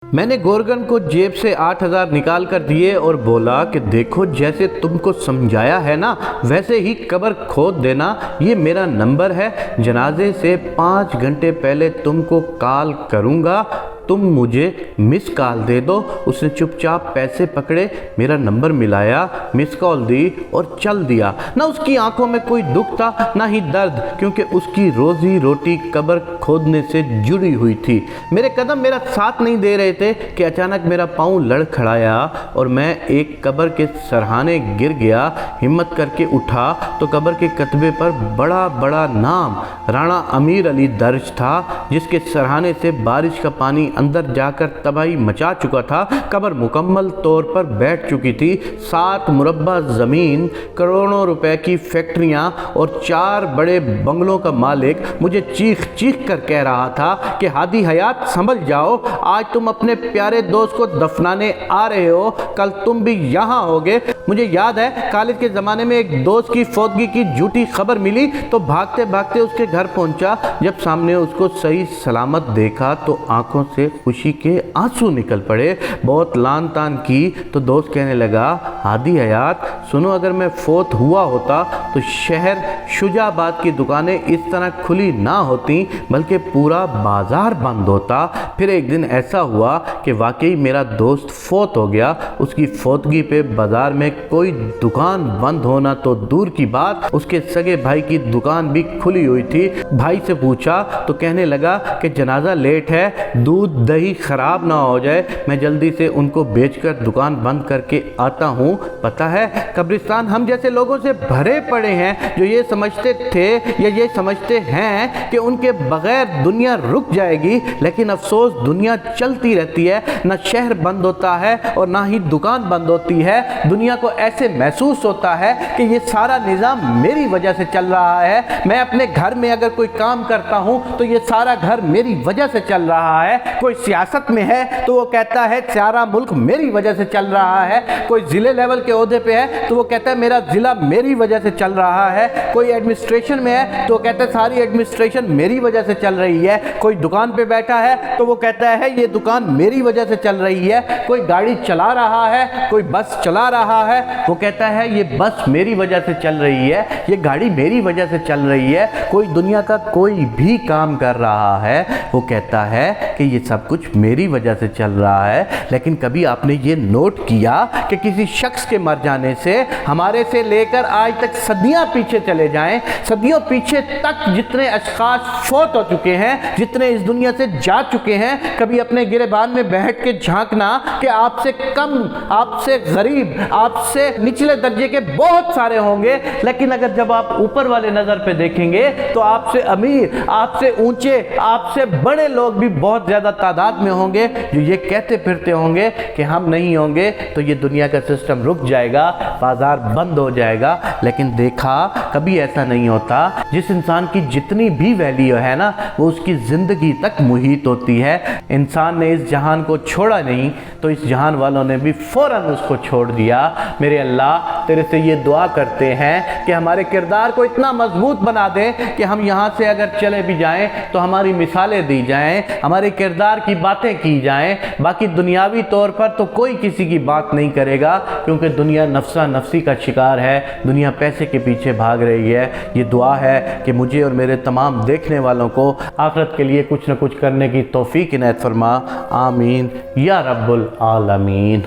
میں نے گورگن کو جیب سے 8,000 نکال کر دیے اور بولا کہ دیکھو جیسے تم کو سمجھایا ہے نا ویسے ہی قبر کھود دینا، یہ میرا نمبر ہے، جنازے سے 5 گھنٹے پہلے تم کو کال کروں گا، تم مجھے مس کال دے دو۔ اس نے چپ چاپ پیسے پکڑے، میرا نمبر ملایا، مس کال دی اور چل دیا۔ نہ اس کی آنکھوں میں کوئی دکھ تھا نہ ہی درد، کیونکہ اس کی روزی روٹی قبر کھودنے سے جڑی ہوئی تھی۔ میرے قدم میرا ساتھ نہیں دے رہے تھے کہ اچانک میرا پاؤں لڑکھڑایا اور میں ایک قبر کے سرہانے گر گیا۔ ہمت کر کے اٹھا تو قبر کے کتبے پر بڑا بڑا نام رانا امیر علی درج تھا، جس کے سرہانے سے بارش کا پانی اندر جا کر تباہی مچا چکا تھا۔ قبر مکمل طور پر بیٹھ چکی تھی۔ 7 مربع زمین، کروڑوں روپے کی فیکٹریاں اور 4 بڑے بنگلوں کا مالک مجھے چیخ چیخ کر کہہ رہا تھا کہ ہادی حیات سنبھل جاؤ، آج تم اپنے پیارے دوست کو دفنانے آ رہے ہو، کل تم بھی یہاں ہوگے۔ مجھے یاد ہے کالج کے زمانے میں ایک دوست کی فوتگی کی جھوٹی خبر ملی تو بھاگتے بھاگتے اس کے گھر پہنچا۔ جب سامنے اس کو صحیح سلامت دیکھا تو آنکھوں سے خوشی کے آنسو نکل پڑے۔ بہت لان تان کی تو دوست کہنے لگا، ہادی حیات سنو، اگر میں فوت ہوا ہوتا تو شہر شجاع آباد کی دکانیں اس طرح کھلی نہ ہوتی بلکہ پورا بازار بند ہوتا۔ پھر ایک دن ایسا ہوا کہ واقعی میرا دوست فوت ہو گیا۔ اس کی فوتگی پہ بازار میں کوئی دکان بند ہونا تو دور کی بات، اس کے سگے بھائی کی دکان بھی کھلی ہوئی تھی۔ بھائی سے پوچھا تو کہنے لگا کہ جنازہ لیٹ ہے، دودھ دہی خراب نہ ہو جائے، میں جلدی سے ان کو بیچ کر دکان بند کر کے آتا ہوں۔ پتہ ہے قبرستان ہم جیسے لوگوں سے بھرے پڑے ہیں جو یہ سمجھتے تھے یا یہ سمجھتے ہیں کہ ان کے بغیر دنیا رک جائے گی، لیکن افسوس دنیا چلتی رہتی ہے، نہ شہر بند ہوتا ہے اور نہ ہی دکان بند ہوتی ہے۔ دنیا کو ایسے محسوس ہوتا ہے کہ یہ سارا نظام میری وجہ سے چل رہا ہے۔ میں اپنے گھر میں اگر کوئی کام کرتا ہوں تو یہ سارا گھر میری وجہ سے چل رہا ہے۔ کوئی سیاست میں ہے تو وہ کہتا ہے سارا ملک میری وجہ سے چل رہا ہے۔ کوئی ضلع لیول کے عہدے پہ ہے تو وہ کہتا ہے میرا ضلع میری وجہ سے چل رہا ہے۔ کوئی ایڈمنسٹریشن میں ہے تو وہ کہتا ہے ساری ایڈمنسٹریشن میری وجہ سے چل رہی ہے۔ کوئی دکان پہ بیٹھا ہے تو وہ کہتا ہے یہ دکان میری وجہ سے چل رہی ہے۔ کوئی گاڑی چلا رہا ہے، کوئی بس چلا رہا ہے، وہ کہتا ہے یہ بس میری وجہ سے چل رہی ہے، یہ گاڑی میری وجہ سے چل رہی ہے۔ کوئی دنیا کا کوئی بھی کام کر رہا ہے وہ کہتا ہے کہ یہ سب کچھ میری وجہ سے چل رہا ہے۔ لیکن کبھی آپ نے یہ نوٹ کیا کہ کسی شخص کے مر جانے سے ہمارے سے لے کر آج تک صدیاں پیچھے چلے جائیں، صدیوں پیچھے تک جتنے اشخاص فوت ہو چکے ہیں، جتنے اس دنیا سے جا چکے ہیں، کبھی اپنے گریبان میں بیٹھ کے جھانکنا کہ آپ سے کم، آپ سے غریب، آپ سے نچلے درجے کے بہت سارے ہوں گے، لیکن اگر جب آپ اوپر والے نظر پہ دیکھیں گے تو آپ سے امیر، آپ سے اونچے، آپ سے بڑے لوگ بھی بہت زیادہ تعداد میں ہوں گے جو یہ کہتے پھرتے ہوں گے کہ ہم نہیں ہوں گے تو یہ دنیا کا سسٹم رک جائے گا، بازار بند ہو جائے گا۔ لیکن دیکھا کبھی ایسا نہیں ہوتا۔ جس انسان کی جتنی بھی ویلیو ہے نا وہ اس کی زندگی تک محیط ہوتی ہے۔ انسان نے اس جہان کو چھوڑا نہیں تو اس جہان والوں نے بھی فوراً اس کو چھوڑ دیا۔ میرے اللہ تیرے سے یہ دعا کرتے ہیں کہ ہمارے کردار کو اتنا مضبوط بنا دے کہ ہم یہاں سے اگر چلے بھی جائیں تو ہماری مثالیں دی جائیں، ہمارے کردار کی باتیں کی جائیں۔ باقی دنیاوی طور پر تو کوئی کسی کی بات نہیں کرے گا، کیونکہ دنیا نفسا نفسی کا شکار ہے، دنیا پیسے کے پیچھے بھاگ رہی ہے۔ یہ دعا ہے کہ مجھے اور میرے تمام دیکھنے والوں کو آخرت کے لیے کچھ نہ کچھ کرنے کی توفیق عنایت فرما، آمین یا رب العالمین۔